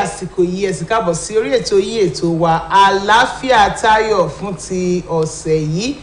àsìkò yìí ẹ sì káàbọ̀ sí orí ètò yìí ètò wa àlàáfíà táyọ̀ fún ti ọ̀sẹ̀ yìí.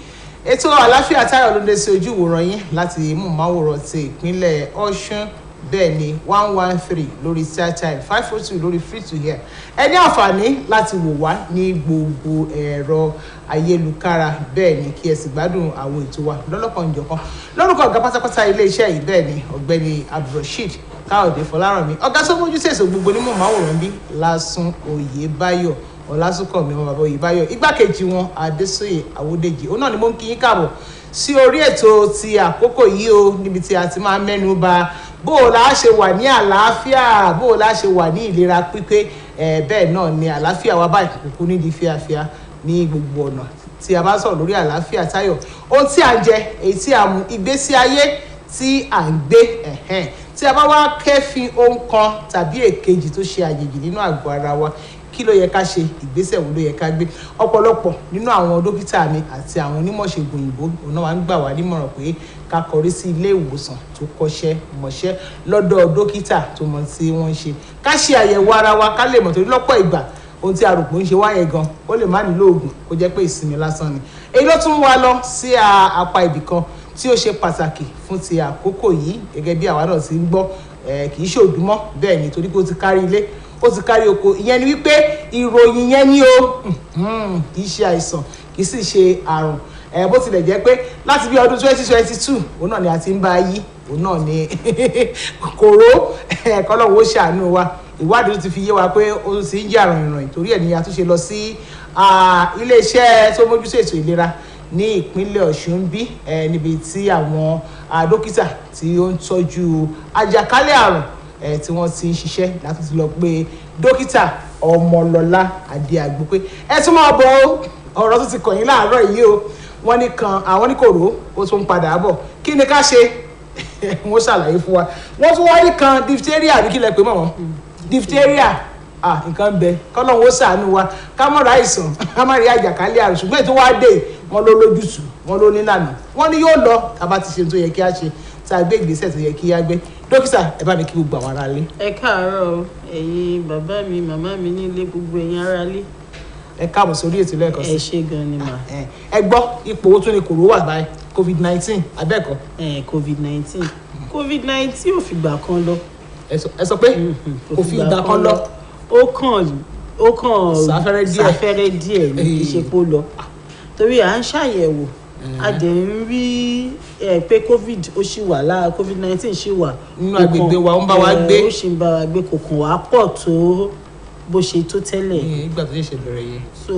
Ètò àlàáfíà táyọ̀ ló dé sí ojú ìwòran yín láti mú máwòrán ti ìpínlẹ̀ Ọ̀ṣun. Bẹ́ẹ̀ ni 113 lórí StarTime, 502 lórí free to hear. Ẹ ní àǹfààní láti wò wá ní gbogbo ẹ̀rọ ayélujára. Bẹ́ẹ̀ ni kí ẹ sì gbádùn àwọn ètò wa lọ́lọ́kan-ò-jọ̀kan. Lórúkọ ọ̀gá pátápátá ilé-iṣẹ́ yìí bẹ́ẹ̀ ni ọ̀gbẹ́ni Abdulrasheed Káyọ̀dé Fọlárànmí. Ọ̀gá tó mójú tẹ̀sán gbogbo onímọ̀ máwòrán bí Lásùn Oyèbáyọ̀ Ọlásùnkànmí ọmọ bàbá Oyèbáyọ̀. Igbákejì wọn Adésóyè Àwòdèjì. Òun náà ni mo ń kí yín káàbọ̀ sí orí ètò ti àkókò yìí o, níbi tí a ti máa mẹ́nu bà bó o la ṣe wà ní àlàáfíà, bó o la ṣe wà ní ìlera pípé. Bẹ́ẹ̀ náà ni àlàáfíà wa báyìí kúkú nídìí fíafíà ní gbogbo ọ̀nà tí a bá sọ̀rọ̀ lórí àlàáfíà táyọ̀. Ohun tí à ń jẹ, èyí tí a mú, ìgbésí ayé tí à ń gbé, tí a bá wá kẹ́fín ohun kan tàbí èkejì tó ṣe àjèjì nínú àgọ́ ara wa, kí ló yẹ ká ṣe, ìgbésẹ̀ wo ló yẹ ká gbé. Ọ̀pọ̀lọpọ̀ nínú àwọn dókítà mi àti àwọn onímọ̀ṣègùn òyìnbó òun náà wá ń gbà wá nímọ̀ràn pé ká kọrí sí ilé ìwòsàn tó kọ́ṣẹ́ mọṣẹ́ lọ́dọ̀ dókítà tó mọ̀ tí wọ́n ń ṣe. Ká ṣe àyẹ̀wò ara wa ká lè mọ̀, torí lọ́pọ̀ ìgbà ohun tí a rò pé ń ṣe wáyé gan ó lè má nílò oògùn, kó jẹ́ pé ìsinmi lásán ni. Èyí ló tún wá lọ sí apá ibì kan tí ó ṣe pàtàkì fún ti àkókò yìí, gẹ́gẹ́ bí àwa náà ti ń gbọ́, kì í ṣòdúmọ́ bẹ́ẹ̀ ni, torí pé ó ti kárí ilé ó ti kárí oko. Ìyẹn ni wípé ìròyìn yẹn ni ó kì í ṣe àìsàn, kì í sì ṣe àrùn. Bó tilẹ̀ jẹ́ pé láti bí ọdún 2022 òun náà ni a ti ń bá yí, òun náà ni kòró kọ́lọ́wọ́ ṣàánú wa. Ìwádìí ti fi yé wa pé ó ti ń jẹ́ àrùn ìrìn, torí ẹ̀ ni a tún ṣe lọ sí iléeṣẹ́ tó mójútó ètò ìlera ní ìpínlẹ̀ Ọ̀ṣun bí, níbi tí àwọn dókítà tí ó ń tọ́jú àjàkálẹ̀ àrùn tí wọ́n ti ń ṣiṣẹ́ láti ti lọ pé dókítà Ọmọlọ́lá Adéagbó pé ẹ tún máa bọ̀ ọ̀rọ̀ tó ti kàn yín láàárọ̀ yìí o. Wọ́n ní kan àwọn ní kòró ó tún ń padà bọ̀, kí ni ká ṣe wọ́n ṣàlàyé fún wa. Wọ́n tún wá ní kan diphtheria àbí kí lẹ pè mọ́ wọn, diphtheria. Nǹkan bẹ kọ́lọ́hún ó ṣàánú wa ká mọ̀ ra àìsàn ká má rí àjàkálẹ̀ àrùn, ṣùgbọ́n ètò wa dé wọn ló lójútùú wọn ló nílànà, wọn ni yóò lọ tá a bá ti ṣe tó yẹ kí a ṣe, tá a gbé ìgbésẹ̀ tó yẹ kí a gbé. Dókítà ẹ bá mi kí gbogbo àwọn ará lé. Ẹ káàárọ̀ ẹ̀yin bàbá mi màmá mi nílé, gbogbo ẹ̀yin ará lé. Ẹ káàbọ̀ sórí ètò lẹ́ẹ̀kan sí. Ẹ ṣé gan ni mà. Ẹ gbọ́ ipò owó tún ni kòró wà báyìí, COVID-19 abẹ́ẹ̀kọ́. COVID-19 ò fìgbà kan lọ. Ẹ sọ pé kò fi ìgbà kan lọ. Ó kàn sáfẹ́rẹ́ díẹ̀ ní ìṣepò lọ, torí à ń ṣàyẹ̀wò a dẹ̀ ń rí pé COVID ó ṣì wà lára, COVID-19 ṣì wà nínú agbègbè wa, ó ń bá wa gbé, ó ṣì ń bá wa gbé, kò kàn wá pọ̀ tó bó ṣe tó tẹ́lẹ̀. Ìgbà tó ṣe bẹ̀rẹ̀ yẹn. So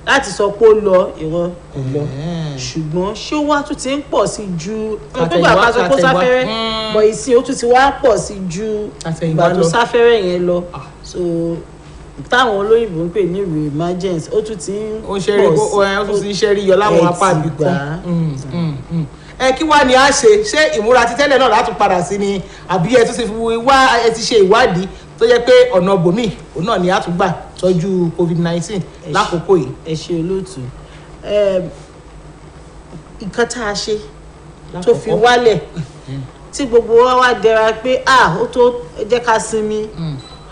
láti sọ pé ó lọ irọ́ kò lọ, ṣùgbọ́n ṣé ó wá tún ti ń pọ̀ sí ju ìgbà kan sọ pé ó sáfẹ́rẹ́, bọ̀ ìsìn ó tún ti wá pọ̀ sí ju ìgbà tó sáfẹ́rẹ́ yẹn lọ. So táwọn olóyìnbó ń pè ní re-emergence ó tún ti ń pọ̀ sí, ó tún ti ń ṣẹ́rí yọ láwọn apá àbíkọ́. Kí wá ni a ṣe ìmúra ti tẹ́lẹ̀ náà láti padà sí ni, àbí ẹ tún ti ti ṣe ìwádìí tó yẹ pé ọ̀nà bòmí òun náà ni a tún gbà tọ́jú COVID-19 lákòókò yìí. Ẹ ṣe olóòtú. Nǹkan tá a ṣe tó fi wálẹ̀ tí gbogbo wa wá dẹra pé ó tó jẹ́ ká sinmi.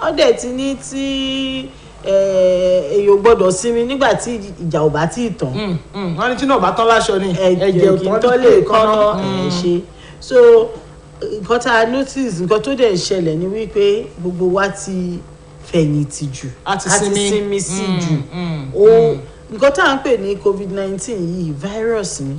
Ó dẹ̀ ti ní tí èèyàn gbọ́dọ̀ sinmi nígbà tí ìjà ò bá tí ì tán. Wọ́n ní tí náà bá tán láṣọ ni ẹ̀jẹ̀ kì í tán lè kọ́nà ṣe. So nǹkan tá a notice, nǹkan tó dẹ̀ ṣẹlẹ̀ ni wípé gbogbo wa ti fẹ̀yìntì jù, a ti sinmi sí jù. Nǹkan tá à ń pè ní COVID-19 yìí virus ni,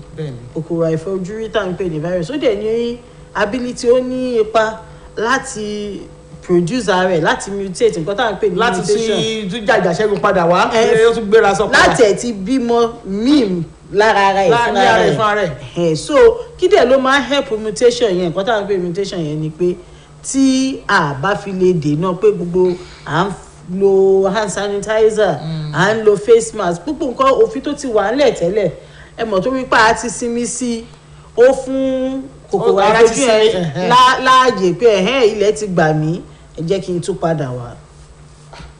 kòkòrò àìfojúrí tá à ń pè ní virus. Ó dẹ̀ ní ability, ó ní ipa láti produce ara ẹ̀, láti mutate, nǹkan tá à ń pè ní láti mutation, láti tún jàjà ṣẹ́gun padà wá, ó tún gbéra sọ padà, láti ẹ̀ ti bímọ míì lára ara ẹ̀ fúnra rẹ̀. So kí dẹ̀ ló máa help mutation yẹn, nǹkan tá à ń pè mutation yẹn ni pé tí a bá fi lè dènà pé gbogbo à ń lo hand sanitizer, à ń lo face mask, púpọ̀ nǹkan òfin tó ti wà ńlẹ̀ tẹ́lẹ̀, ẹ mọ̀ tó wípé a ti sinmi sí, ó fún kòkòrò àìfojú ẹ̀ láàyè pé ilẹ̀ ti gbà mí, ẹ jẹ́ kí n tún padà wá.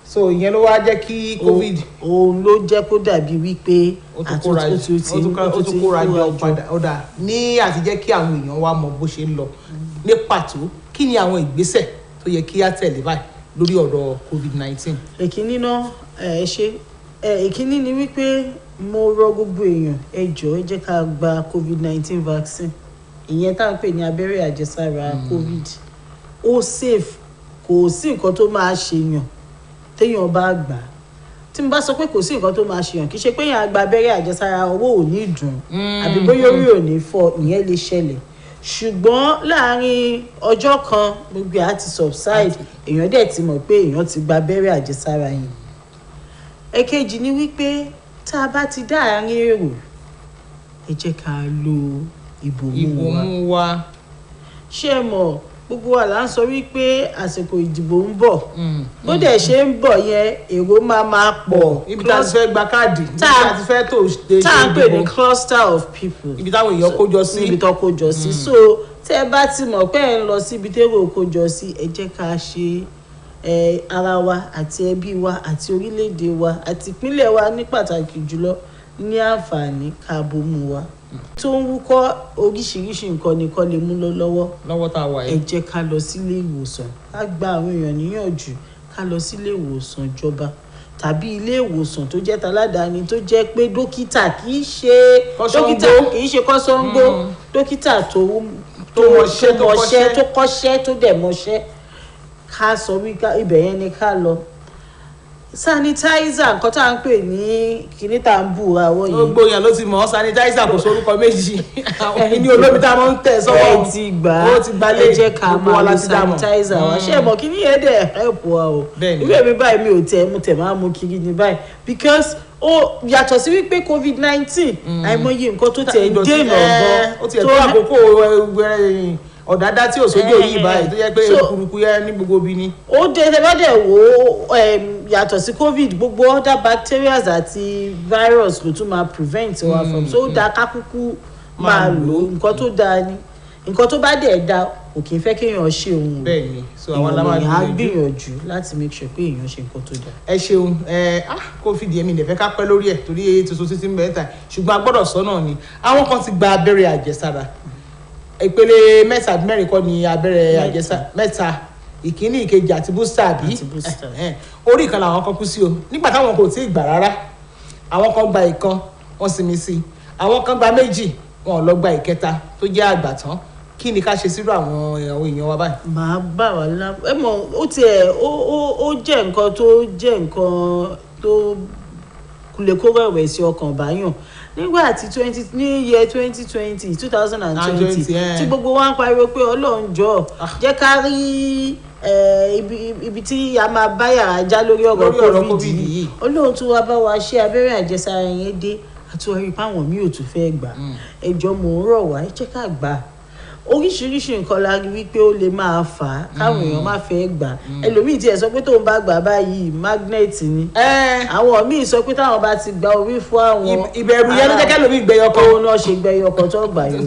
So ìyẹn ló wá jẹ́ kí COVID òun ló jẹ́ kó dàbí wípé ó tún kóra jọ padà. Ọ̀dà ní àti jẹ́ kí àwọn èèyàn wá mọ bó ṣe ń lọ ní pàtó, kí ni àwọn ìgbésẹ̀ tó yẹ kí á tẹ̀lé báyìí lórí ọ̀rọ̀ COVID-19. Èkíní náà èkíní ni wípé mo rọ gbogbo èèyàn ẹ jọ̀ọ́ ẹ jẹ́ ká gba COVID-19 vaccine ìyẹn tá à ń pè ní abẹ́rẹ́ àjẹsára COVID ó safe kò sí nǹkan tó máa ṣèyàn téèyàn bá gbà tí mo bá sọ pé kò sí nǹkan tó máa ṣèyàn kì í ṣe pé èèyàn gba abẹ́rẹ́ àjẹsára owó ò ní dùn àbí bóyá orí ò ní fọ́ ìyẹn lè ṣẹlẹ̀ ṣùgbọ́n láàárín ọjọ́ kan gbogbo á ti subside èèyàn dẹ̀ ti mọ̀ pé èèyàn ti gba abẹ́rẹ́ àjẹsára yẹn. Èkejì ni wípé tá a bá ti dá àárín èrò ẹ jẹ́ ká lo ìbòmú wa. Ṣé ẹ mọ̀ gbogbo wa là ń sọ wípé àsìkò ìdìbò ń bọ̀ bó dẹ̀ ṣe ń bọ̀ yẹn èrò máa pọ̀ ibi tá a ti fẹ́ gba káàdì ibi tá a ti fẹ́ tó ṣe ìdìbò tá a pè ní cluster of people ibi táwọn èèyàn kójọ sí níbi tó kójọ sí so tẹ́ ẹ bá ti mọ̀ pé ẹ ń lọ síbi tẹ́rọ kójọ sí ẹ jẹ́ ká ṣe ara wa àti ẹbí wa àti orílẹ̀-èdè wa àti ìpínlẹ̀ wa ní pàtàkì jùlọ ní àǹfààní ká bomú wa tó ń wúkọ́ oríṣiríṣi nǹkan nìkan lè mú lọ́wọ́ tá a wà yìí. ẹ jẹ́ ká lọ sílé ìwòsàn ká gba àwọn èèyàn níyànjú ká lọ sílé ìwòsàn ìjọba tàbí ilé ìwòsàn tó jẹ́ taládàáni tó jẹ́ pé dókítà kì í ṣe kọ́sọ́ńgbó dókítà tó mọṣẹ́ tó kọ́ṣẹ́ tó dẹ̀ mọṣẹ́ ká sọ wípé ibẹ̀ yẹn ni ká lọ. Sanitizer nǹkan tá à ń pè ní kíní tá à ń bù àwọ̀ yìí. gbogbo èèyàn ló ti mọ̀ ọ́ sanitizer kò sórúkọ méjì ní olómi tá a máa ń tẹ̀ sọ́wọ́ ẹ ti gbà ẹ jẹ́ ká máa lo sanitizer wa ṣé ẹ mọ̀ kíní yẹn dẹ̀ help wa o ìwé mi báyìí mi ò tẹ̀ máa mú kiri ní báyìí because ó yàtọ̀ sí wípé COVID-19 àìmọye nǹkan tó tẹ̀ ń dènà gan. ó ti ẹ̀ tó àkókò ọ̀dádá tí ò sójú yìí báyìí tó yẹ pé kúrukú yẹ ní gbogbo bí ni. ó dé ẹ bá dẹ̀ wò ó yàtọ̀ sí COVID gbogbo other bacteria àti virus ló tún máa prevent wa from so ó dáa ká kúkú máa lò nǹkan tó dáa ni nǹkan tó bá dẹ̀ dáa kò kì í fẹ́ kéèyàn ṣe òun bẹ́ẹ̀ni so àwọn aláwọ̀ èèyàn á gbìyànjú láti make sure pé èèyàn ṣe nǹkan tó dáa. ẹ ṣeun COVID yẹn mi lè fẹ́ ká pẹ́ lórí ẹ̀ torí tuntun títí ń bẹ́ẹ̀ ta ṣùgbọ́n a gbọ́dọ̀ sọ náà ni àwọn kan ti gba abẹ́rẹ́ àjẹsára ìpele mẹ́ta mẹ́rin kọ́ ni abẹ́rẹ́ àjẹsára mẹ́ta ìkíní ìkejì àti booster bí orí ìkan làwọn kan kú sí o nígbà táwọn kò tí ì gbà rárá àwọn kan gba ìkan wọ́n sinmi sí àwọn kan gba méjì wọn ò lọ gba ìkẹta tó jẹ́ àgbàtán kí ni ká ṣe sírò àwọn èèyàn wa báyìí. màá bá wa lá ẹ mọ̀ ó tiẹ̀ ó jẹ́ nǹkan tó lè kó rẹ̀wẹ̀sì ọkàn báyàn nígbà tí 2020 tí gbogbo wa ń pariwo pé Ọlọ́run jọ̀ọ́ jẹ́ ká rí ibi tí a máa bá yàrá já lórí ọ̀rọ̀ COVID yìí Ọlọ́run tún wá bá wa ṣe abẹ́rẹ́ àjẹsára yẹn dé àti orí páwọn mi ò tún fẹ́ gbà ẹjọ́ mò ń rọ̀ wá ẹ jẹ́ ká gbà oríṣiríṣi nǹkan la rí wípé ó lè máa fà á káwọn èèyàn má fẹ́ gbà ẹlòmíì tiẹ̀ sọ pé tóun bá gbà báyìí magnet ni àwọn míì sọ pé táwọn bá ti gba orí fún àwọn ìbẹ̀rù yẹn ló jẹ́ kẹ́lòmíì gbẹyọkọ òun náà ṣe gbẹyọkọ tó gbà yìí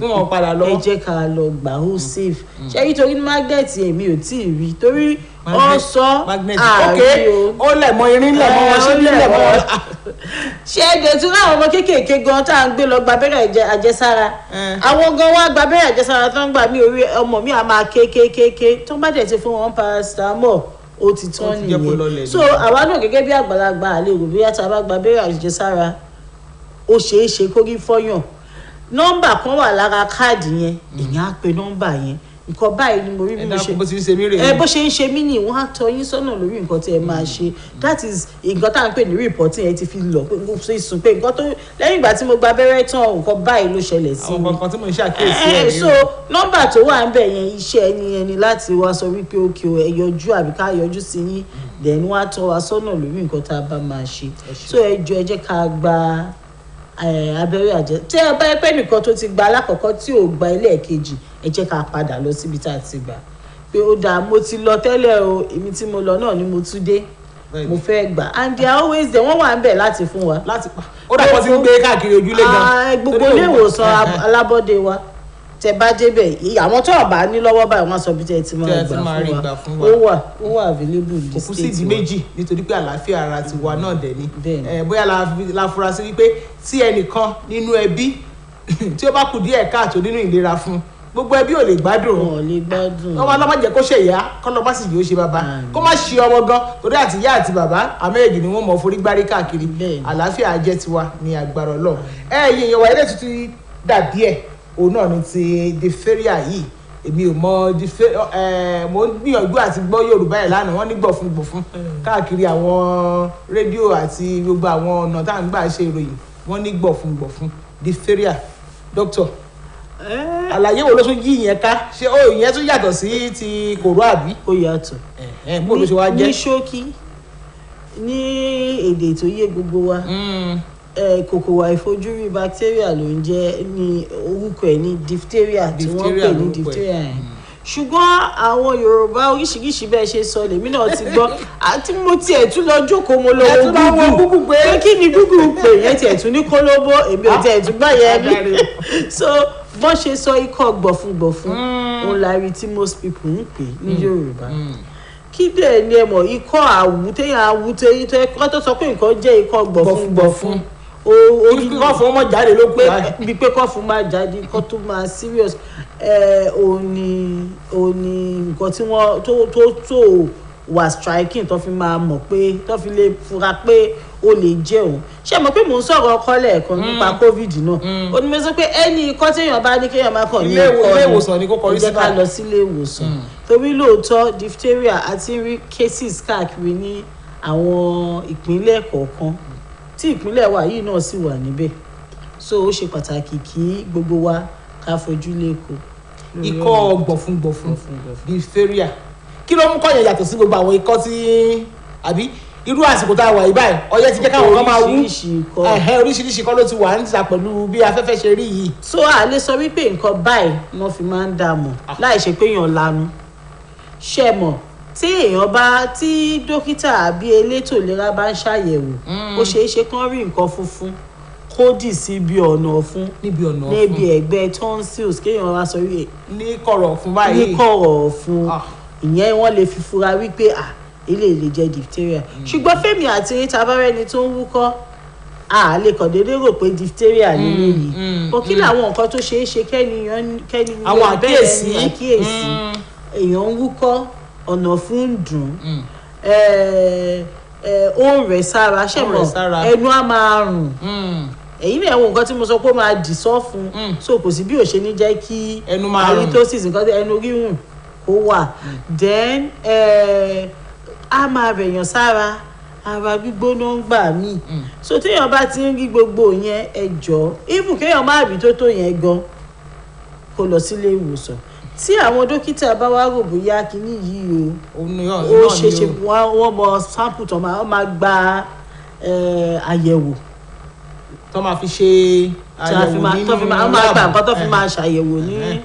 ẹ jẹ́ ká lọ gbà ó safe ṣé nítorí magnet èmi ò tí ì rí torí wọ́n sọ ààrí o ó lẹ̀ mọ́ irin lẹ̀ mọ́ wọn ṣé lẹ̀ mọ́ wọn. ṣé ẹgbẹ́ tí láwọn ọmọ kéékèèké gan tá à ń gbé lọ gba abẹ́rẹ́ àjẹsára àwọn gan wá gba abẹ́rẹ́ àjẹsára tó ń gbà mí orí ọmọ mi à máa kéékèèké tó bá dẹ̀ ti fún wọn paracetamol ó ti tán nìyẹn so àwa náà gẹ́gẹ́ bí àgbàlagbà àlè rò bí yàtọ̀ bá gba abẹ́rẹ́ àjẹsára ó ṣeé ṣe kórí fọ́yàn nọ́mbà kan wà lára káàdì yẹn èèyàn á pe nọ́mbà yẹn nǹkan báyìí ni mo rí bí mo ṣe bó ṣe ń ṣe mí ni wọ́n á tọ́ yín sọ́nà lórí nǹkan tí ẹ máa ṣe that is nǹkan tá à ń pè ní reporting ẹ ti fi lọ pé mo ṣe sùn pé nǹkan tó lẹ́yìn ìgbà tí mo gba abẹ́rẹ́ tán nǹkan báyìí ló ṣẹlẹ̀ sí mi. àwọn nǹkan tí mo ń ṣàkíyèsí ẹ̀ so nọ́mbà tó wà ń bẹ̀ yẹn iṣẹ́ ẹni láti wá sọ wípé òkè ẹ yọjú àbí ká yọjú sí yín then wọ́n á tọ́ wa sọ́nà lórí nǹkan tá a bá máa ṣe so ẹ jọ̀ọ́ ẹ jẹ́ ká gba abẹ́rẹ́ àjẹsára tí ẹ bá yẹ pé nìkan tó ti gba alákọ̀ọ́kọ́ tí ò gba ẹlẹ́ẹ̀kejì ẹ jẹ́ ká padà lọ síbi tá a ti gbà pé ó dáa mo ti lọ tẹ́lẹ̀ o èmi tí mo lọ náà ni mo tún dé mo fẹ́ gbà and they are always there wọ́n wà ń bẹ̀ láti fún wa. ó dàpọ̀ sí ń gbé káàkiri ojúlé gan. gbogbo ilé ìwòsàn alábọ́dé wa tẹ bá débẹ̀ àwọn tó bá ní lọ́wọ́ báyìí wọ́n sọ bí tẹ ti máa gbà fún wa ó wà available ní state wa. kò kú sí ìdí méjì nítorí pé àlàáfíà ara tiwa náà dẹ̀ ni bóyá la fura sí wípé tí ẹnìkan nínú ẹbí tí ó bá kù díẹ̀ káàtó nínú ìlera fún gbogbo ẹbí ò lè gbádùn. wọn ò lè gbádùn. ọmọ ọlọ́mọ jẹ́ kó ṣe ìyá kọ́ lọ́ bá sì yóò ṣe bàbá kó má ṣe ọmọ gan torí àti ìyá àti bàbá àmẹ́yẹ̀dì ni wọ́n mọ̀ forí gbárí káàkiri àlàáfíà jẹ́ tiwa ní agbára Ọlọ́run. Ẹ̀yin èèyàn wa ilé tuntun dàbí ẹ̀ òun náà ni ti diphtheria yìí èmi ò mọ mo ń gbìyànjú àti gbọ́ Yorùbá ẹ̀ lánàá wọ́n ní gbọ̀fún káàkiri àwọn rédíò àti gbogbo àwọn ọ̀nà tá à ń gbà ṣe ìròyìn wọ́n ní gbọ̀fún diphtheria doctor àlàyé wo ló tún yí ìyẹn ká ṣé ìyẹn tún yàtọ̀ sí ti kòró àbí. ó yàtọ̀ bó ló ṣe wá jẹ́. ní ṣókí ní èdè tó yé gbogbo wa kòkòrò àìfojúrí bacteria ló ń jẹ́ ní orúkọ ẹ̀ ní diphtheria tí wọ́n pè ní diphtheria yẹn ṣùgbọ́n àwọn Yorùbá oríṣiríṣi bẹ́ẹ̀ ṣe sọ lèmi náà ti gbọ́ àti mo tiẹ̀ tún lọ jókòó mo lọ wo Google pé kí ni Google pè yẹn tiẹ̀ tún ní kólóbó èmi ò tiẹ̀ tún gbà yẹn rí so bọ́n ṣe sọ ikọ́ gbọ̀fúngbọ̀fún òun la rí tí most people ń pè ní Yorùbá kí dẹ̀ ni ẹ mọ̀ ikọ́ àwù téèyàn àwù téèyàn kọ́ tó sọ pé nǹkan jẹ́ ikọ́ gbọ̀fúngbọ̀fún kọ́ fún ọmọ jáde ló pé bí pé kọ́ fún máa jáde kọ́ tó máa serious òní nǹkan tí wọ́n tó wà striking tó fi máa mọ̀ pé tó fi lè fura pé ó lè jẹ́ òun ṣé mo pé mò ń sọ̀rọ̀ ọkọ lẹ́ẹ̀kan nípa covid náà ó ní mo sọ pé ẹni ikọ́ téèyàn bá ní kéèyàn máa kàn ní ilé ìwòsàn ni kò kọrí síta ká lọ sí ilé ìwòsàn torí lóòótọ́ diphtheria àti rí cases káàkiri ní àwọn ìpínlẹ̀ kọ̀ọ̀kan tí ìpínlẹ̀ wa yìí náà sì wà níbẹ̀ so ó ṣe pàtàkì kí gbogbo wa ká fojú lẹ́kọ̀ọ́. ikọ́ gbọ̀fúngbọ̀fún diphtheria kí ló mú kọ́ yẹn yàtọ̀ sí gbogbo àwọn ikọ́ tí àbí irú àsìkò tá a wà yìí báyìí ọyẹ́ ti jẹ́ káwọn kan máa wú oríṣiríṣi kọ́ ló ti wà ń ta pẹ̀lú bí afẹ́fẹ́ ṣe rí yìí. so a lè sọ wípé nǹkan báyìí wọ́n fi máa ń dààmú láì ṣe pé èèyàn lanu ṣe mọ̀ tí dókítà àbí elétò ìlera bá ń ṣàyẹ̀wò ó ṣeé ṣe kán rí nǹkan funfun kó dì sí ibi ọ̀nà ọ̀fun níbi ẹ̀gbẹ́ tonsils kéèyàn wá sọ rí ní kọ̀rọ̀ ọ̀fun báyìí ní kọ̀rọ̀ ọ̀fun ìyẹn wọ́n lè fi fura wípé ilé lè jẹ́ diphtheria ṣùgbọ́n fẹ́mi àti ríta bá rẹ́ni tó ń wúkọ́ a lè kàn déédéé rò pé diphtheria nílé yìí kò kí làwọn nǹkan tó ṣeé ṣe kẹ́ni àwọn àkíyèsí èèyàn ń wúkọ́ ọ̀nà fún dùn ó ń rẹ̀ sára ṣẹ̀mọ̀ ẹnu á máa rùn èyí náà ẹ̀wọ̀n nǹkan tí mo sọ pé ó máa dì sọ́fun so kò sí bí ò ṣe ní jẹ́ kí halitosis nǹkan tí ẹnu rírùn kó wà then á máa rẹ̀yàn sára ara gbígbóná ń gbà míì so téèyàn bá ti ń rí gbogbo yẹn ẹ jọ̀ọ́ even kéèyàn má rí tó yẹn gan kó lọ sílé ìwòsàn tí àwọn dókítà bá wá rò bóyá kínní yìí ó ṣeéṣe wọ́n mọ sample tó máa gba àyẹ̀wò tó máa fi ṣe àyẹ̀wò nínú lab tó fi máa ṣàyẹ̀wò ní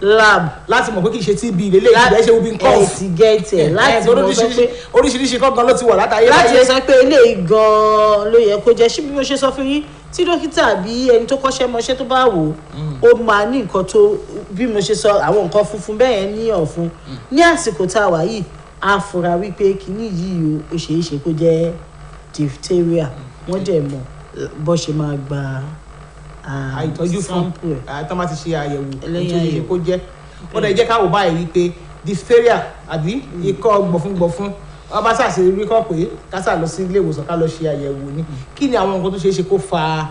lab láti mọ̀ pé kì í ṣe TB lélẹ̀ ìgbẹ́ ṣe wubin cough ti gẹ̀ẹ́tẹ̀ láti mọ̀ sọ pé oríṣiríṣi kọ́gan ló ti wà látàyè láti lè sọ pé eléyìí gan-an ló yẹ kó jẹ́ ṣé bí mo ṣe sọ fún yín tí dókítà bí ẹni tó kọ́ṣẹ́ mọṣẹ́ tó bá wò ó máa ní nǹkan tó bí mo ṣe sọ àwọn nǹkan funfun bẹ́ẹ̀ yẹn ní ọ̀fun ní àsìkò tá a wà yìí a fura wípé kínní yìí ó ṣeé ṣe kó jẹ́ diphtheria wọ́n dẹ̀ mọ̀ bó ṣe máa gba àìtọ́jú fún tó máa ti ṣe àyẹ̀wò tó ṣe kó jẹ́ wọ́n dẹ̀ jẹ́ ká wò báyìí wípé diphtheria àbí ikọ́ gbọ̀fúngbọ̀fún wọ́n bá ṣàṣe rí kọ́ pé kásà lọ sí ilé ìwòsàn ká lọ ṣe àyẹ̀wò ni kí ni àwọn nǹkan tó ṣeé ṣe kó fa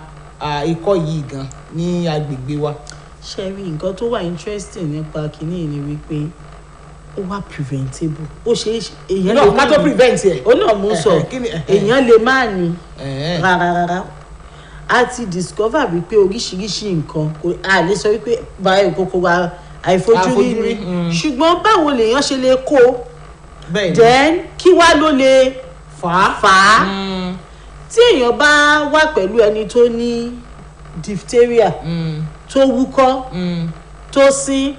ikọ́ yìí gan ní agbègbè wa. ṣe rí nǹkan tó wà interesting nípa kínní ni wípé ó wà preventable ó ṣe èèyàn lè má ní ká tó prevent ẹ̀ ó náà mú sọ èèyàn lè má ní rárá a ti discover wípé oríṣiríṣi nǹkan a lè sọ wípé báyìí kòkòrò àìfojúrí ni ṣùgbọ́n báwo lèèyàn ṣe lè kó then kí wá ló lè fà á tí èèyàn bá wà pẹ̀lú ẹni tó ní diphtheria tó wúkọ́ tó sín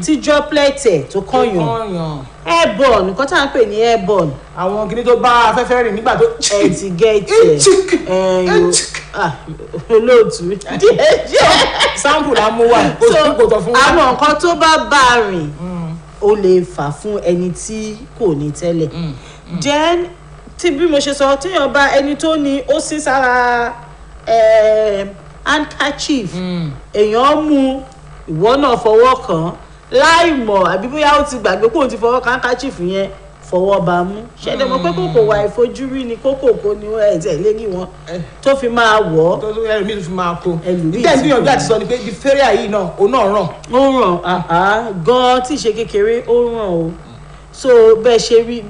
tí droplet ẹ̀ tó kọ̀yàn airborne nǹkan tá à ń pè ní airborne. àwọn kìíní tó bá afẹ́fẹ́ rìn nígbà tó. ẹ ti gẹ̀ẹ́tì ẹ̀ olóòtú díẹ̀ sample la mú wa kò tọ̀ fún wa. àwọn nǹkan tó bá rìn ó lè fà fún ẹni tí kò ní tẹ́lẹ̀ then tí bí mo ṣe sọ téèyàn bá ẹni tó ní ó sí sára handkerchief èèyàn mú ìwọ náà fọwọ́ kàn láì mọ̀ àbí bóyá ó ti gbàgbé kó o ti fọwọ́ kàn handkerchief yẹn fọwọ́ bá mú ṣẹlẹ̀ mọ̀ pé kòkò wà ìfojúrí ni kókòkò ni ẹ̀jẹ̀ lérí wọn tó fi máa wọ̀ ọ́ tó ẹlòmíì tó fi máa kó ìdá ìgbìyànjú àti sọ ni pé diphtheria yìí náà òun náà ràn. ó ràn gan-an tí ì ṣe kékeré ó ràn o so bẹ́ẹ̀ ṣe rí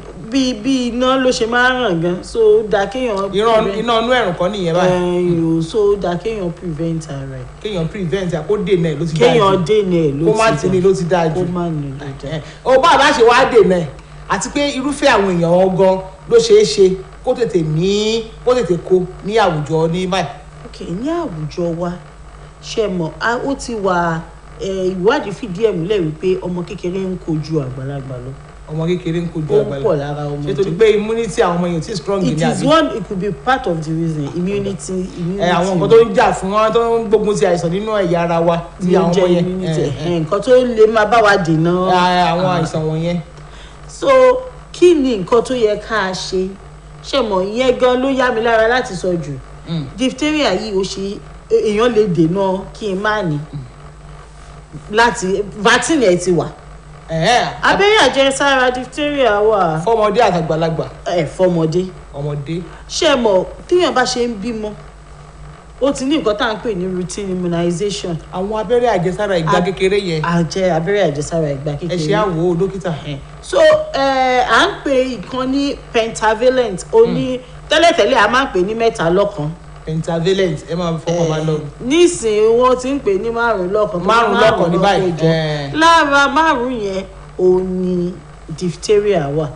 bí iná ló ṣe máa ràn gan so da kéèyàn. iná inú ẹ̀rùn kan nìyẹn báyìí. so da kéèyàn prevent ara ẹ̀. kéèyàn prevent ẹ̀ kó dènà ẹ̀ ló ti dáa jù. kéèyàn dènà ẹ̀ ló ti dáa kó má ti ní ló ti dáa jù. kó má ní ló ti dáa. ó bá àbá ṣe wá dènà ẹ̀ àti pé irúfẹ́ àwọn èèyàn ọgán ló ṣeé ṣe kó tètè kó ní àwùjọ ní báyìí. ok ní àwùjọ wa ṣe mọ̀ ó ti wà ìwádìí fìdí ẹ̀ múlẹ̀ wípé ọmọ kékeré ń kojú àgbàlagbà lọ. ọmọ kékeré ń kojú àgbàlagbà ó pọ̀ lára ọmọ ṣé torí pé immunity àwọn ọmọ yẹn ti strong ní àbí. it could be part of the reason immunity. àwọn nǹkan tó ń jà fún wọn tó ń gbógun ti àìsàn nínú ẹ̀yà ara wa ti àwọn ọmọ yẹn. nǹkan tó lè máa bá wa dènà àwọn àìsàn wọ̀nyẹn. so kí ni nǹkan tó yẹ ká ṣe ṣe mọ̀ ìyẹn gan ló yá mi lára láti sọ jù diphtheria yìí ó ṣe èèyàn lè dènà kí n má ní láti vaccine ẹ̀ ti wà abẹ́rẹ́ àjẹsára diphtheria wà. fọmọdé àtàgbàlagbà. ọmọdé. ṣe mọ̀ téèyàn bá ṣe ń bímọ ó ti ní nǹkan tá à ń pè ní routine immunization. àwọn abẹ́rẹ́ àjẹsára ìgbà kékeré yẹn. abẹ́rẹ́ àjẹsára ìgbà kékeré. ẹ ṣe àwò dókítà. so à ń pè ìkan ní pentavalent ó ní tẹ́lẹ̀tẹ́lẹ̀ a máa ń pè ní mẹ́ta lọ́kan. pentavalent ẹ máa fọwọ́ máa lọ. nísìnyí wọ́n ti ń pè ní márùn-ún lọ́kan. márùn-ún lọ́kan ní báyìí. lára márùn-ún yẹn ò ní diphtheria wà.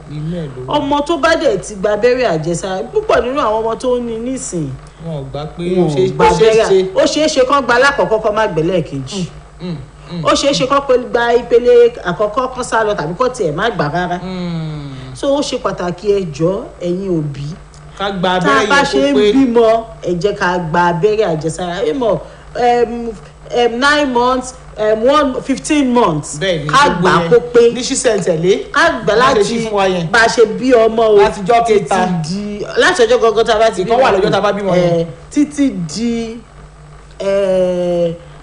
ọmọ tó bá dẹ̀ ti gba abẹ́rẹ́ àjẹsára púpọ̀ nínú àwọn ọmọ tó ń ní nísìnyí wọn ò gbà pé ó ṣeé ṣe kán gba alákọ̀ọ́kọ́ kán má gbẹ̀lẹ́ kejì ó ṣeé ṣe kán gba ìpele àkọ́kọ́ kán sá lọ tàbí kán tiẹ̀ má gbà rárá so ó ṣe pàtàkì ẹjọ́ ẹ̀yin òbí ká gba abẹ́rẹ́ tá a bá ṣe ń bímọ ẹ jẹ́ ká gba abẹ́rẹ́ àjẹsára ẹ mọ̀ 9 months 15 months ká gbà kó pé ní ṣísẹ̀ntẹ̀lé ká gbà láti bá a ṣe bí ọmọ o látijọ́ kẹta láti ọjọ́ gangan tá a bá ti bí ìkan wà lọ́jọ́ tá a bá bímọ yẹn títí di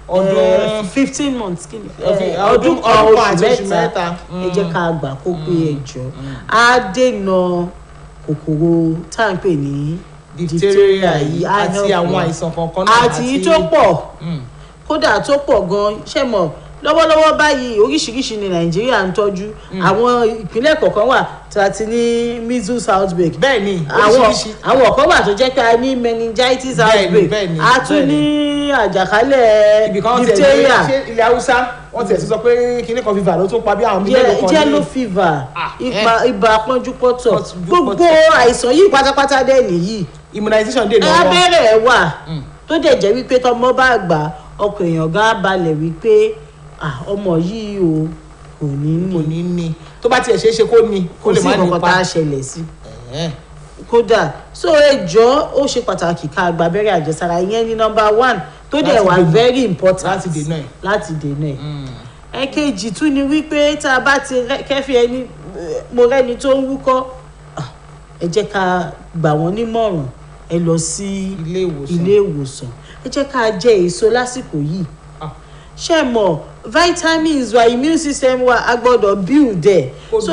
ọdún 15 months kí ni ọdún kan oṣù mẹ́ta ẹ jẹ́ ká gbà kó pé ẹjọ́ á dènà kòkòrò tá à ń pè ní diphtheria yìí àti àwọn àìsàn kankan náà àti tó pọ̀ kódà tó pọ̀ gan ṣe mọ̀ lọ́wọ́lọ́wọ́ báyìí oríṣiríṣi ní nàìjíríà ń tọ́jú àwọn ìpínlẹ̀ kọ̀ọ̀kan wà tí a ti ní measles outbreak bẹ́ẹ̀ ni oríṣiríṣi àwọn ọ̀kan wà tó jẹ́ pé a ní meningitis outbreak a tún ní àjàkálẹ̀ diphtheria ilẹ̀ haúsá wọ́n ti ẹ̀ sọ pé kíní kan fever ló tún pa bí àwọn mílíọ̀nù kan ní yellow fever ibà pọ́njúpọ́tọ̀ gbogbo àìsàn yìí pátápátá dẹ̀ nìyí immunization dè lọ́wọ́ abẹ́rẹ́ wà tó dẹ̀ jẹ́ wípé tọmọ bá gbà ọkàn èèyàn gan balẹ̀ wípé ọmọ yìí o kò ní ní tó bá tiẹ̀ ṣeé ṣe kó ní kó lè má ní pa kò sí nǹkan tá a ṣẹlẹ̀ sí kódà so ẹjọ́ ó ṣe pàtàkì ká gba abẹ́rẹ́ àjẹsára ìyẹn ní number 1 tó dẹ̀ wà very important láti dènà ẹ̀ ẹ̀kejì tún ni wípé tá a bá ti kẹ́fì ẹni mo rẹ́ni tó ń wúkọ́ ẹ jẹ́ ká gbà wọ́n nímọ̀ràn ẹ lọ sí ilé ìwòsàn ẹ jẹ́ ká jẹ èso lásìkò yìí ṣe mọ̀ vitamins wa immune system wa a gbọ́dọ̀ build ẹ̀ so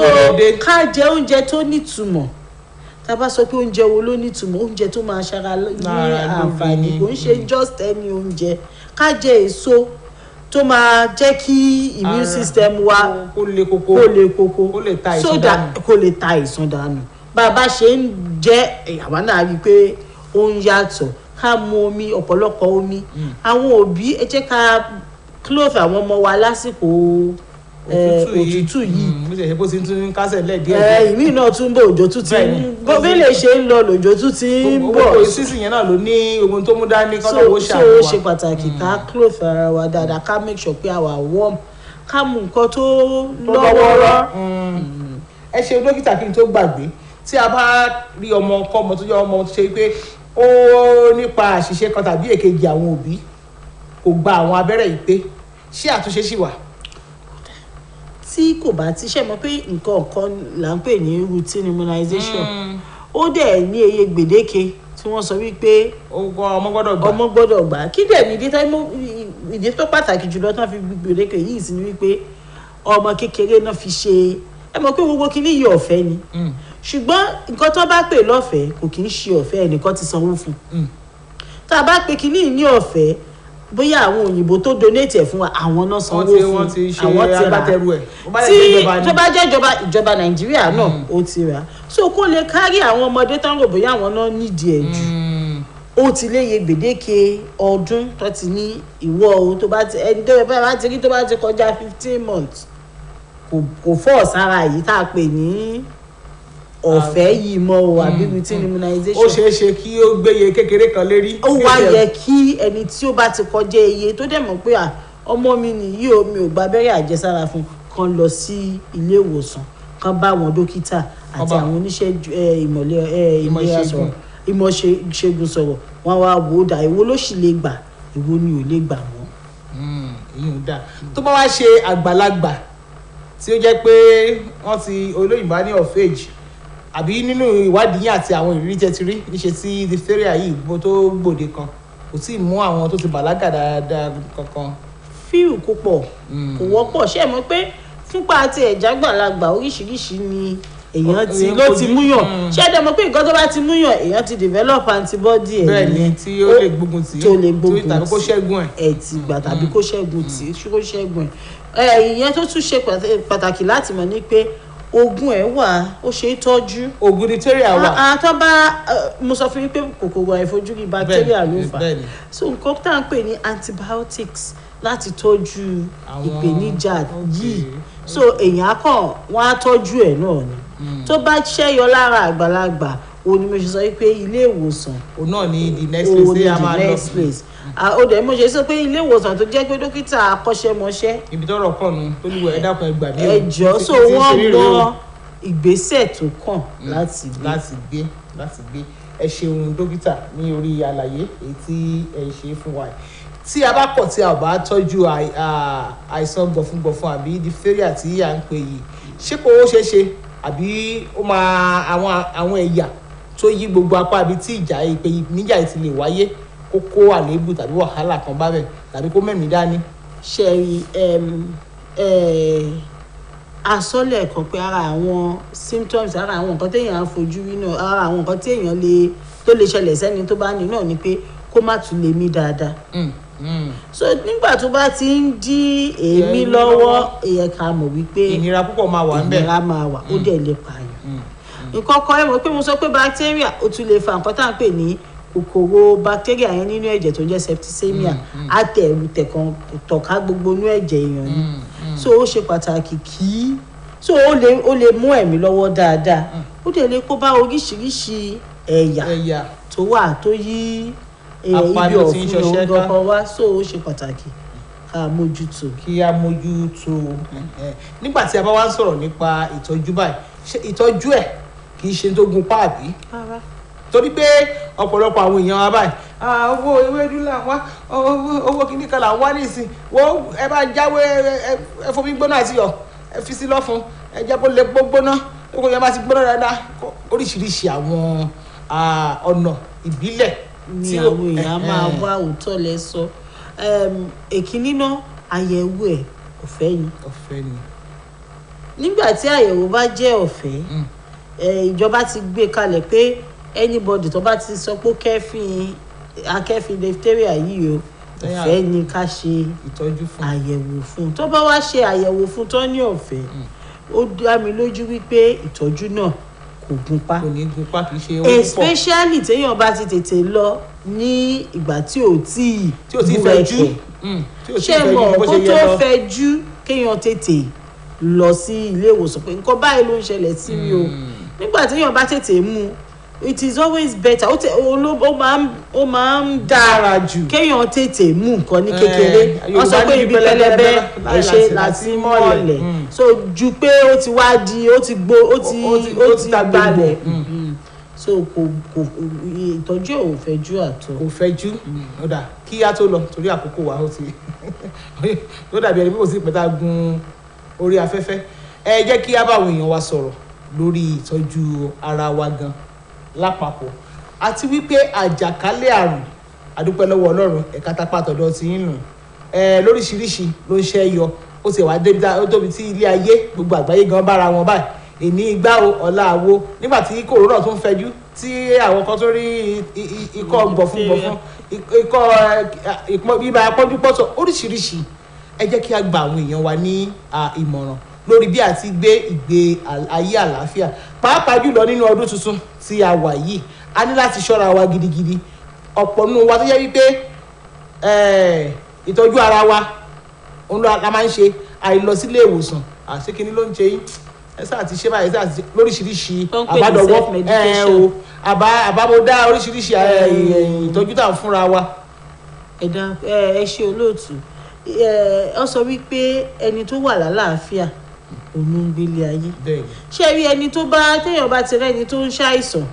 ká jẹ oúnjẹ tó nítumọ̀ tá a bá sọ pé oúnjẹ wo ló nítumọ̀ oúnjẹ tó máa ṣara ní àǹfààní kò ń ṣe just any oúnjẹ ká jẹ èso tó máa jẹ́ kí immune system wa kó le koko kó lè ta àìsàn dànù bàbá ṣe ń jẹ́ àwa náà rí i pé ó ń yàtọ̀ ká mu omi ọ̀pọ̀lọpọ̀ omi àwọn òbí ẹ jẹ́ ká clothe àwọn ọmọ wa lásìkò òtútù yìí bó ṣe bó ti tún kásẹ̀ lẹ̀ díẹ̀ ìmí náà tún bọ̀ òjò tún ti bí lè ṣe ń lọ lòjò tún ti ń bọ̀ gbogbo sísìn yẹn náà ló ní ohun tó mú dání kọ́ lọ́wọ́ ṣàánú wa so ó ṣe pàtàkì ká clothe ara wa dáadáa ká make sure pé àwa warm ká mú nǹkan tó lọ́wọ́rọ́. ẹ ṣe dókítà kí n tó gbàgbé tí a bá rí ọmọ tó yọ ọmọ tó ṣe pé ó nípa àṣìṣe kan tàbí èkejì àwọn òbí kò gba àwọn abẹ́rẹ́ yìí pé ṣé àtúnṣe ṣì wà. tí kò bá ti ṣe mọ̀ pé nǹkan kan là ń pè ní routine immunization ó dẹ̀ ní iye gbèdéke tí wọ́n sọ wípé ọmọ gbọ́dọ̀ gbà kí dẹ̀ ní data ìdí tó pàtàkì jùlọ tán fi gbèdéke yìí sí ni wípé ọmọ kékeré náà fi ṣe ẹ mọ̀ pé gbogbo kìíní yìí ọ̀fẹ́ ni ṣùgbọ́n nǹkan tó bá pè lọ́fẹ̀ẹ́ kò kì í ṣe ọ̀fẹ́ ẹnìkan ti sanwó fún tá a bá pe kìíní ní ọ̀fẹ́ bóyá àwọn òyìnbó tó donate ẹ̀ fún wa àwọn náà sanwó fún àwọn ti rà tí tó bá jẹ́ ìjọba Nàìjíríà náà ó ti rà so kó lè kárí àwọn ọmọdé tán rò bóyá àwọn náà nídìí ẹ̀ jù ó ti léye gbèdéke ọdún tó ti ní ìwọ o tó bá ti ẹni tó bá ti rí tó bá ti kọjá 15 months kò fọ́ sára yìí tá a pè ní ọ̀fẹ́ yìí mọ́ o àbí routine immunization. ó ṣeé ṣe kí ó gbéye kékeré kan lérí. ó wá yẹ kí ẹni tí ó bá ti kọjá iye tó dẹ̀ mọ̀ pé ọmọ mi nìyí o mi ò gba abẹ́rẹ́ àjẹsára fún kan lọ sí ilé ìwòsàn kan bá àwọn dókítà àti àwọn oníṣẹ́ ìmọ̀lera sọ̀rọ̀ ìmọ̀ ṣègùn sọ̀rọ̀ wọn wá wò ó dà èwo ló sì lè gbà èwo ni ò lè gbà wọ́n. ìyún dà tó bá wá ṣe àgbàlagbà tí ó jẹ́ pé wọ́n ti olóyìnbá ní of age àbí nínú ìwádìí yín àti àwọn ìrírí tẹ́ ti rí níṣe tí diphtheria yìí bó tó gbòde kan kò tí ì mú àwọn tó ti bàlágà dáadáa kankan. fíìrù kò pọ̀ kò wọ́pọ̀ ṣé ẹ mọ̀ pé fúnpa àti ẹ̀já gbàlagbà oríṣiríṣi ni èèyàn ló ti múyàn ṣé ẹ dẹ̀ mọ̀ pé nǹkan tó bá ti múyàn èèyàn ti develop antibody ẹ̀ bẹ́ẹ̀ ni tí ó lè gbógun tì tàbí kó ṣẹ́gun ẹ̀ ti gbà tàbí kó ṣẹ́gun tì kó ṣẹ́gun ẹ̀ ìyẹn tó tún ṣe pàtàkì láti mọ̀ ní pé oògùn ẹ̀ wà ó ṣe é tọ́jú. oògùn diphtheria wà. àtọ́ bá mo sọ fún yín pé kòkòrò àìfojúrí bacteria ló fà á so nǹkan tá à ń pè ní antibiotics láti tọ́jú ìpèníjà yìí so èèyàn kàn wọ́n á tọ́jú ẹ̀ náà ni tó bá ṣẹ́yọ lára àgbàlagbà òun ni mo ṣe sọ pé ilé ìwòsàn òun náà ní the next place ṣé a máa lọ ó dẹ̀ mo ṣe sọ pé ilé ìwòsàn tó jẹ́ pé dókítà akọ́ṣẹ́mọṣẹ́. ibi tọ́rọ̀ kàn nù tó lù ẹ dákun ẹgbà mi. ẹjọ́ so wọ́n mọ ìgbésẹ̀ tó kàn láti gbé ẹ ṣeun dókítà ní orí àlàyé èyí tí ẹ ṣe fún wa tí a bá kọ̀ tí a bá tọ́jú àìsàn gbọ̀fúngbọ̀fún àbí diphtheria tí à ń pè yìí ṣé kò ó ṣeé ṣe àbí ó máa àwọn ẹ̀yà tó yí gbogbo apá ibi tí ìpèníjà yìí ti lè wáyé kó kó àléébù tàbí wàhálà kan bá bẹ̀ tàbí kó mẹ́mìí dání. ṣẹ̀rí àsọlẹ̀ kan pé ara àwọn symptoms ara àwọn nǹkan téèyàn á fojú rí náà ara àwọn nǹkan téèyàn tó lè ṣẹlẹ̀ sẹ́ni tó bá ní náà ni pé kó má tún lè mí dáadáa. so nígbà tó bá ti ń dí èémí lọ́wọ́ èèyàn ká mọ̀ wípé ìnira púpọ̀ máa wà ńbẹ̀ ìnira máa wà ó dẹ̀ lè pààyàn. nǹkan kan ẹ mọ̀ pé mo sọ pé bacteria ó tún lè fa nǹkan tá à ń pè ní kòkòrò bacteria yẹn nínú ẹ̀jẹ̀ tó jẹ́ septicemia àtẹ̀rù tọ̀ká gbogbo inú ẹ̀jẹ̀ èèyàn ni so ó ṣe pàtàkì kí so ó lè mú ẹ̀mí lọ́wọ́ dáadáa ó dẹ̀ lè kó bá oríṣiríṣi ẹ̀yà tó wà tó yí ibi ọ̀fun ọ̀gọ́kọ̀ wá so ó ṣe pàtàkì ká mójútó. kí a mójútó nígbà tí a bá wá ń sọ̀rọ̀ nípa ìtọ́jú báyìí ṣé ìtọ́jú ẹ̀ kì í ṣe tó gun páàbí torí pé ọ̀pọ̀lọpọ̀ àwọn èèyàn wa báyìí owó ewédú là ń wá owó kìíní kan là ń wá nísìn wo ẹ bá jáwé ẹ fomi gbóná àti iyọ̀ ẹ fi sí lọ́fun ẹ jẹ́ kó lè gbóná kó yẹ má ti gbóná dáadáa oríṣiríṣi àwọn ọ̀nà ìbílẹ̀ ni àwọn èèyàn máa wá òótọ́ lẹ sọ èkínní náà àyẹ̀wò ẹ̀ ọ̀fẹ́ ni nígbà tí àyẹ̀wò bá jẹ́ ọ̀fẹ́ ìjọba ti gbé kalẹ̀ pé anybody tó bá ti sọ pé akẹ́fìn diphtheria yìí o ọ̀fẹ́ ni ká ṣe àyẹ̀wò fún tó bá wá ṣe àyẹ̀wò fún tó ní ọ̀fẹ́ ó dá mi lójú wípé ìtọ́jú náà kò gunpá kì í ṣe owó púpọ̀ especially téèyàn bá ti tètè lọ ní ìgbà tí ò tí ì fẹjú ṣé mọ̀ kó tó fẹjú kéèyàn tètè lọ sí ilé ìwòsàn pé nǹkan báyìí ló ń ṣẹlẹ̀ sí mi o nígbà téèyàn bá tètè mú it is always better ó máa ń dára jù kéèyàn tètè mú nǹkan ní kékeré wọ́n sọ pé ibi pẹlẹbẹ ẹ̀ṣẹ̀ láti mọ́lẹ̀ so ju pé ó ti wá di ó ti gbalẹ̀ so kò ìtọ́jú ò fẹjú àtọ̀. kò fẹjú ọ̀dà kí á tó lọ torí àkókò wa ó ti tó dàbí ẹni pé kò sí ìpẹ́tà gun orí afẹ́fẹ́ ẹ jẹ́ kí á bá àwọn èèyàn wa sọ̀rọ̀ lórí ìtọ́jú ara wa gan lápapọ̀ àti wípé àjàkálẹ̀ àrùn àdúpẹ́ lọ́wọ́ Ọlọ́run ẹ̀ka tápá àtọ̀dọ̀ ti ń nù lóríṣiríṣi ló ń ṣe yọ ó sì wá débi ó tóbi tí ilé ayé gbogbo àgbáyé gan bára wọn báyìí èní igbá o ọ̀la àwo nígbà tí kòrónà tó ń fẹjú tí àwọn kan tó rí ikọ́ gbọ̀fún ikọ́ bíbá pọ́njúpọ́sọ oríṣiríṣi ẹ jẹ́ kí a gba àwọn èèyàn wa ní ìmọ̀ràn lórí bí a ti gbé ìgbé ayé àlàáfíà pàápàá jùlọ nínú ọdún tuntun tí a wà yìí a ní láti ṣọ́ra wa gidigidi ọ̀pọ̀ nínú wa tó yẹ wípé ìtọ́jú ara wa òun la máa ń ṣe àìlọ sílé ìwòsàn àṣekínní ló ń ṣe yín ẹ sáà ti ṣe báyìí sáà ti lóríṣiríṣi àbádọ́wọ́ àbámọ́dá oríṣiríṣi ìtọ́jú tá à ń fúnra wa. ẹ ṣe olóòtú ọ sọ wípé ẹni tó wà lálàáfíà òun ń gbélé ayé ṣé rí ẹni tó bá téèyàn bá ti rẹ́ni tó ń ṣàìsàn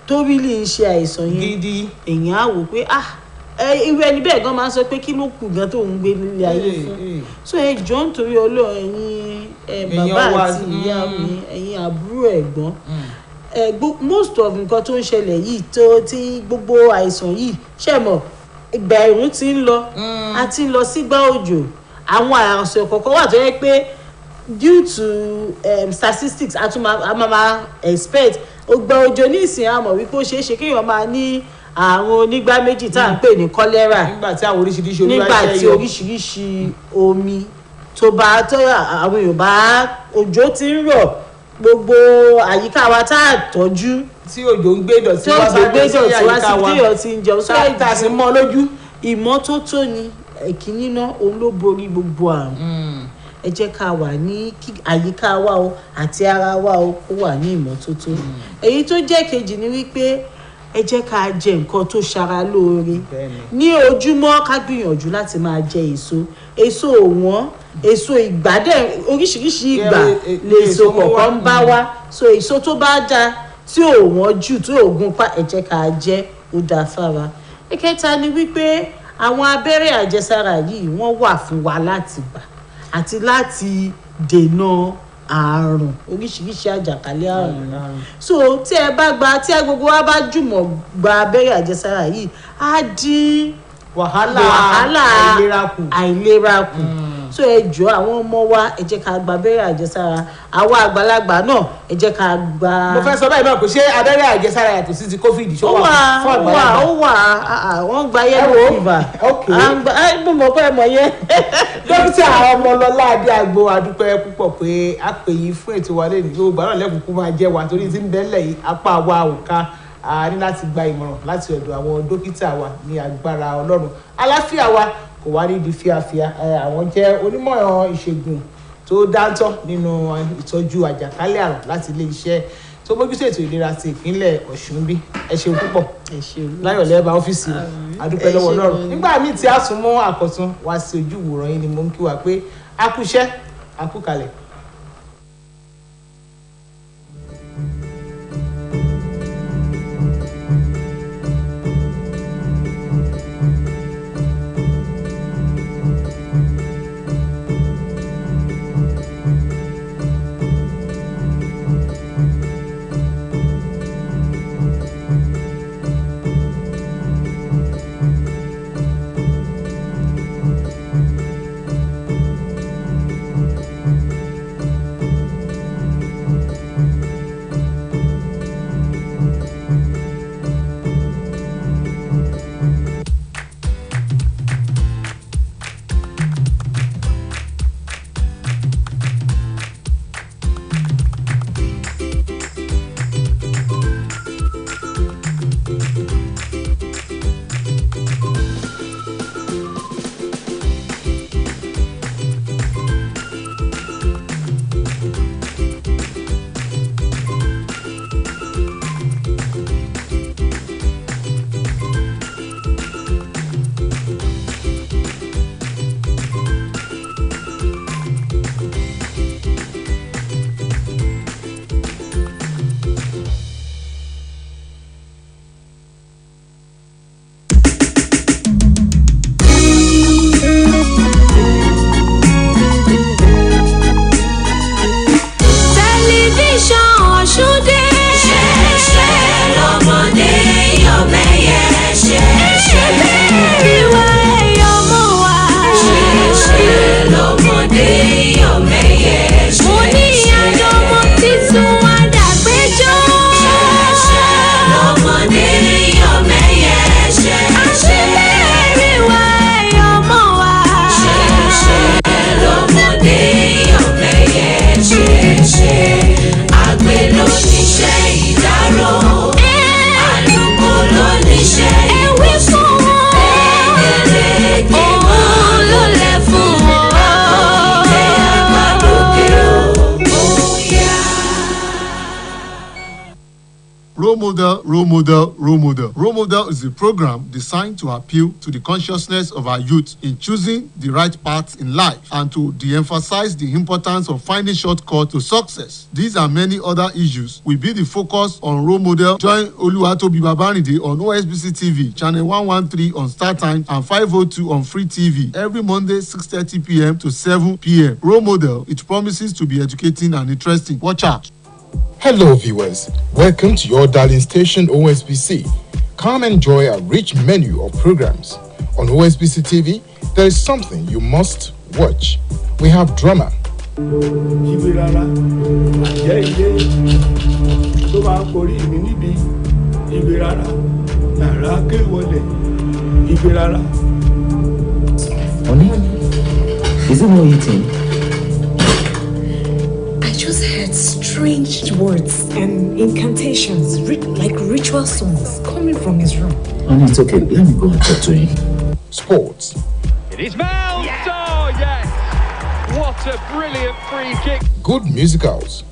tó rí lè ṣe àìsàn yẹn èèyàn á wò pé irú ẹni bẹ́ẹ̀ gan máa ń sọ pé kí ló kù gan tó ń gbé nílé ayé fún so ẹ jọ̀ọ́ nítorí Ọlọ́run ẹ̀yin bàbá àti ìyá mi ẹ̀yin àbúrò ẹ̀gbọ́n most of nǹkan tó ń ṣẹlẹ̀ yìí tí gbogbo àìsàn yìí ṣe mọ̀ ìgbà ẹ̀rùn ti ń lọ a ti ń lọ sígbà òjò àwọn àìsàn kọ̀ọ̀kan wà tó yẹ pé due to statistics a máa expect ògbà òjò ní ìsìn àmọ̀ wípé ó ṣeé ṣe kéèyàn máa ní àrùn onígbá méjì tá à ń pè ní kọ́lẹ́rà nígbà tí oríṣiríṣi omi tó bá àwọn Yorùbá òjò ti ń rọ̀ gbogbo àyíká wa tá à tọ́jú tí òjò ń gbé dọ̀tí wá sí àyíká wa tí òjò ti ń jẹun tá a sì mọ́ lójú. ìmọ́tótó ni ìkíní náà òun ló borí gbogbo àrùn ẹ jẹ́ ká wà ní àyíká wa o àti ara wa o kó wà ní ìmọ́tótó èyí tó jẹ́ kejì ni wípé ẹ jẹ́ ká jẹ nǹkan tó ṣara lóore ní ojúmọ́ ká gbìyànjú láti máa jẹ èso òwọ́n èso ìgbádẹ oríṣiríṣi ìgbà lèso kọ̀ọ̀kan ń bá wá so èso tó bá dáa tí ò wọ́n jù tí ò gún pa ẹ jẹ́ ká jẹ ó dáa fára. ìkẹta ni wípé àwọn abẹ́rẹ́ àjẹsára yìí wọ́n wà fún wa láti gbà àti láti dènà àrùn oríṣiríṣi àjàkálẹ̀ àrùn so tí gbogbo wa bá jùmọ̀ gba abẹ́rẹ́ àjẹsára yìí á dín wàhálà àìlera kù so ẹ jọ̀ọ́ àwọn ọmọ wa ẹ jẹ́ ká gba abẹ́rẹ́ àjẹsára àwa àgbàlagbà náà ẹ jẹ́ ká gba. mo fẹ́ sọ bẹ́ẹ̀ náà kò ṣe abẹ́rẹ́ àjẹsára yàtọ̀ sí ti covid ṣó wà fún àgbàlagbà. ó wà wọ́n gba yellow fever mo mọ̀ pé ẹ mọ̀ yẹn. dókítà Ọmọlọ́lá Adéagbo adúpẹ́ púpọ̀ pé a pè yín fún ètò wa lẹ́nu tó gbàdúrà lẹ́kùnkùn máa jẹ́ wa torí tí ń bẹ́lẹ̀ yìí apá wa ò ká a ní láti gba ìmọ̀ràn láti ọ̀dọ̀ àwọn dókítà wa ní agbára Ọlọ́run àlàáfíà wa kò wá nídìí fíafíà àwọn jẹ́ onímọ̀ ìṣègùn tó dáńtọ́ nínú ìtọ́jú àjàkálẹ̀ àrùn láti ilé iṣẹ́ tó mójútó ètò ìlera ti ìpínlẹ̀ Ọ̀ṣun bí ẹ ṣeun púpọ̀ láyọ̀ lẹ́ẹ̀bà ọ́fíìsì adúpẹ́ lọ́wọ́ Ọlọ́run nígbà míì tí a tún mú àkọ́tún wá sí ojú ìwòran yìí ni mo ń kí wa pé a kú iṣẹ́ a kú kalẹ̀. Model, Role Model, Role Model. Role Model is a program designed to appeal to the consciousness of our youth in choosing the right path in life and to de-emphasize the importance of finding shortcuts to success. These and many other issues will be the focus on Role Model. Join Oluwatobi Babarinde on Osbc TV, channel 113 on Star Times and 502 on Free TV every Monday 6:30 p.m. to 7 p.m. Role Model, it promises to be educating and interesting. Watch out. Hello viewers, welcome to your darling station Osbc. Come enjoy a rich menu of programs. On Osbc TV, there is something you must watch. We have drama. Honey, is it not eating? I just heard strange words and incantations, like ritual songs, coming from his room. Honey, it's okay. Let me go and talk to him. Sports. It is Mel! Yes! Oh, yes! What a brilliant free kick. Good musicals.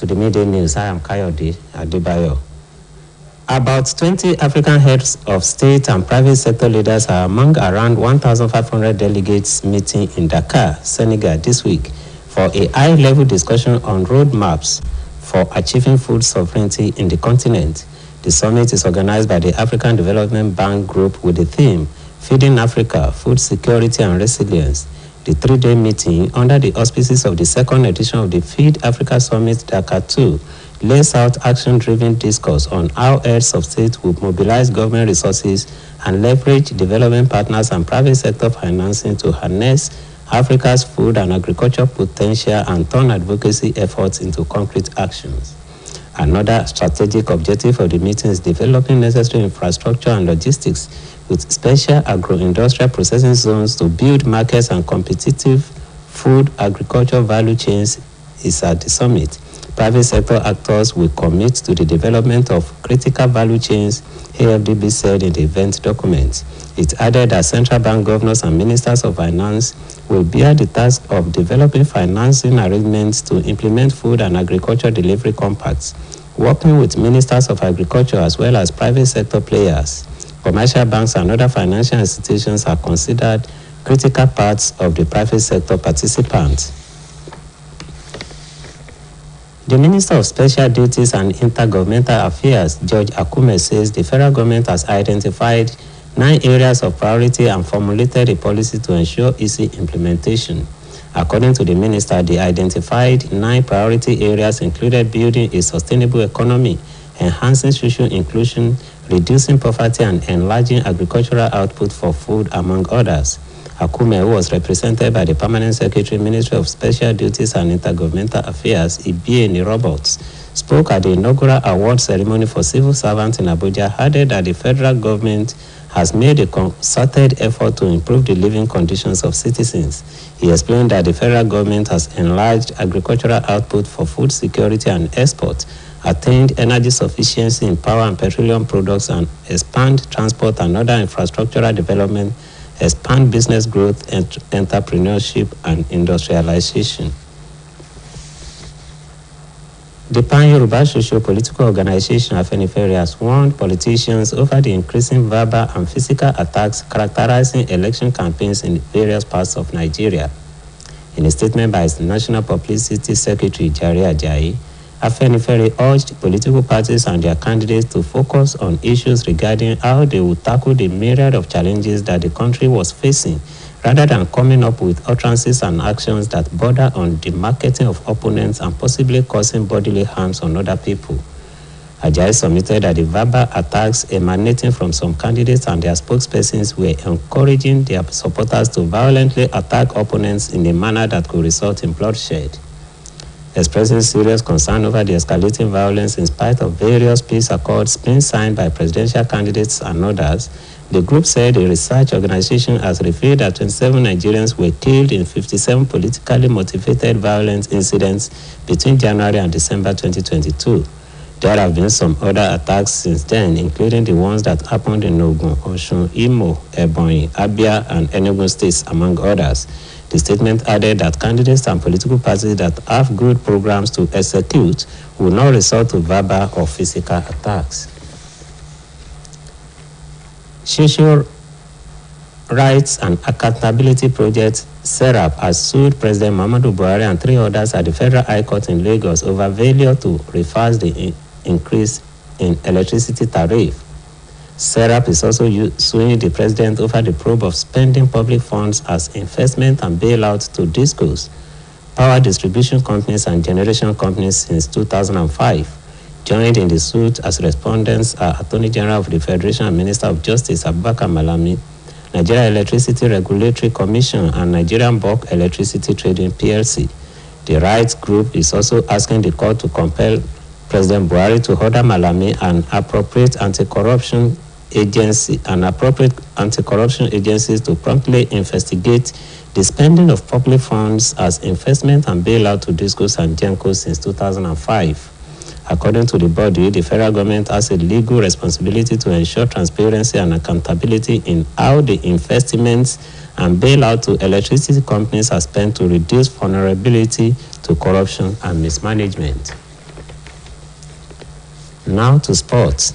To the midday news, I am Kayode Adebayo. About 20 African heads of state and private sector leaders are among around 1,500 delegates meeting in Dakar, Senegal this week for a high-level discussion on roadmaps for achieving food sovereignty in the continent. The summit is organized by the African Development Bank Group with the theme, Feeding Africa, Food Security and Resilience. The three-day meeting, under the auspices of the second edition of the Feed Africa Summit Dakar 2, lays out action-driven discourse on how heads of state will mobilize government resources and leverage development partners and private sector financing to harness Africa's food and agriculture potential and turn advocacy efforts into concrete actions. Another strategic objective of the meeting is developing necessary infrastructure and logistics with special agro-industrial processing zones to build markets and competitive food agriculture value chains is at the summit. Private sector actors will commit to the development of critical value chains, AFDB said in the event document. It added that central bank governors and ministers of finance will bear the task of developing financing arrangements to implement food and agriculture delivery compacts, working with ministers of agriculture as well as private sector players. Commercial banks and other financial institutions are considered critical parts of the private sector participants. The Minister of Special Duties and Intergovernmental Affairs, George Akume, says the federal government has identified 9 areas of priority and formulated a policy to ensure easy implementation. According to the minister, the identified 9 priority areas included building a sustainable economy, enhancing social inclusion, reducing poverty, and enlarging agricultural output for food, among others. Akume, who was represented by the Permanent Secretary, Ministry of Special Duties and Intergovernmental Affairs, Ibieni Roberts, spoke at the inaugural award ceremony for civil servants in Abuja, added that the federal government has made a concerted effort to improve the living conditions of citizens. He explained that the federal government has enlarged agricultural output for food security and export, attained energy sufficiency in power and petroleum products, and expand transport and other infrastructural development, expand business growth, entrepreneurship, and industrialization. The Pan-Yoruba socio-political organization Aaalaifia has warned politicians over the increasing verbal and physical attacks characterizing election campaigns in various parts of Nigeria. In a statement by its National Publicity Secretary, Jare Ajayi, Aaalaifia urged political parties and their candidates to focus on issues regarding how they would tackle the myriad of challenges that the country was facing, rather than coming up with utterances and actions that border on the marketing of opponents and possibly causing bodily harms on other people. Ajayi submitted that the verbal attacks emanating from some candidates and their spokespersons were encouraging their supporters to violently attack opponents in a manner that could result in bloodshed. Expressing serious concern over the escalating violence in spite of various peace accords being signed by presidential candidates and others, the group said a research organization has revealed that 27 Nigerians were killed in 57 politically motivated violent incidents between January and December 2022. There have been some other attacks since then, including the ones that happened in Ogun, Osun, Imo, Ebonyi, Abia, and Enugu states, among others. The statement added that candidates and political parties that have good programs to execute will not resort to verbal or physical attacks. Social Rights and Accountability Project, SERAP, has sued President Muhammadu Buhari and 3 others at the Federal High Court in Lagos over failure to reverse the increase in electricity tariff. SERAP is also suing the president over the probe of spending public funds as investment and bailout to discos, power distribution companies, and generation companies since 2005. Joined in the suit as respondents are Attorney General of the Federation and Minister of Justice Abubakar Malami, Nigeria Electricity Regulatory Commission, and Nigerian Bulk Electricity Trading PLC. The rights group is also asking the court to compel President Buhari to order Malami and appropriate anti-corruption agencies to promptly investigate the spending of public funds as investment and bailout to discos and gencos since 2005. According to the body, the federal government has a legal responsibility to ensure transparency and accountability in how the investments and bailout to electricity companies are spent to reduce vulnerability to corruption and mismanagement. Now to sports.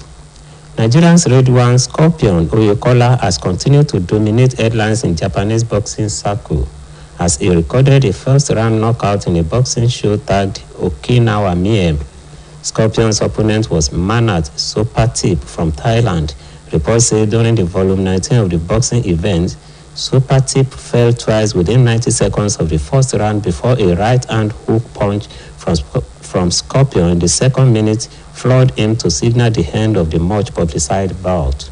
Nigerian's Red Scorpion Oyekola has continued to dominate headlines in Japanese boxing circle as he recorded a first-round knockout in a boxing show tagged Okinawa Miem. Scorpion's opponent was Manat Sopatip from Thailand. Reports say during the Volume 19 of the boxing event, Sopatip fell twice within 90 seconds of the first round before a right-hand hook punch from Scorpion in the second minute floored him to signal the end of the much-publicized bout.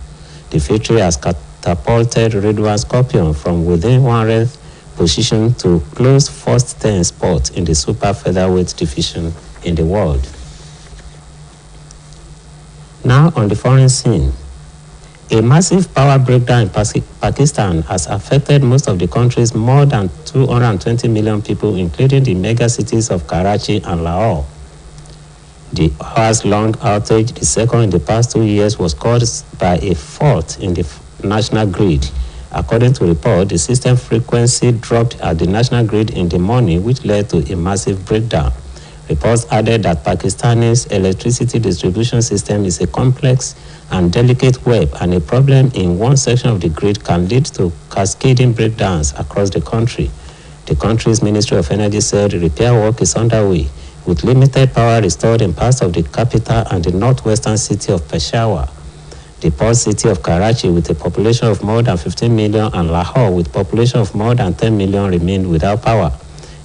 The victory has catapulted Red Scorpion from within 100th position to close first 10 spot in the super featherweight division in the world. Now on the foreign scene. A massive power breakdown in Pakistan has affected most of the country's more than 220 million people, including the mega cities of Karachi and Lahore. The hours-long outage, the second in the past 2 years, was caused by a fault in the national grid. According to report, the system frequency dropped at the national grid in the morning, which led to a massive breakdown. Reports added that Pakistan's electricity distribution system is a complex and delicate web, and a problem in one section of the grid can lead to cascading breakdowns across the country. The country's Ministry of Energy said repair work is underway, with limited power restored in parts of the capital and the northwestern city of Peshawar. The port city of Karachi, with a population of more than 15 million, and Lahore, with a population of more than 10 million, remained without power.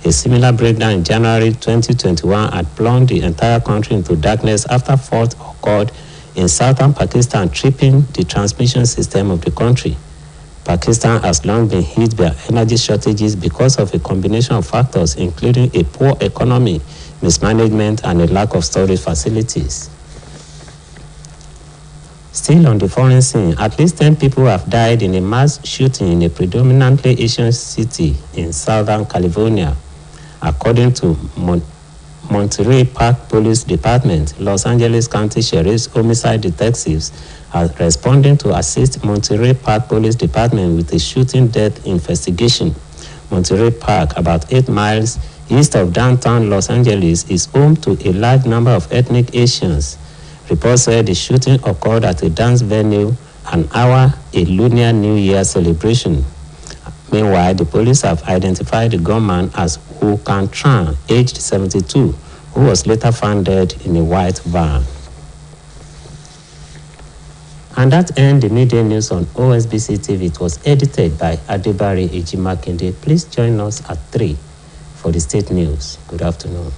A similar breakdown in January 2021 had plunged the entire country into darkness after fault occurred in southern Pakistan, tripping the transmission system of the country. Pakistan has long been hit by energy shortages because of a combination of factors, including a poor economy, mismanagement, and a lack of storage facilities. Still on the foreign scene, at least 10 people have died in a mass shooting in a predominantly Asian city in Southern California. According to Monterey Park Police Department, Los Angeles County Sheriff's homicide detectives are responding to assist Monterey Park Police Department with a shooting death investigation. Monterey Park, about 8 miles east of downtown Los Angeles, is home to a large number of ethnic Asians. Reports said the shooting occurred at a dance venue an hour a Lunar New Year celebration. Meanwhile, the police have identified the gunman as Wu Kan-tran, aged 72, who was later found dead in a white van. And that ends the midday news on OSBC TV. It was edited by Adebari Ejimakinde. Please join us at 3 for the state news. Good afternoon.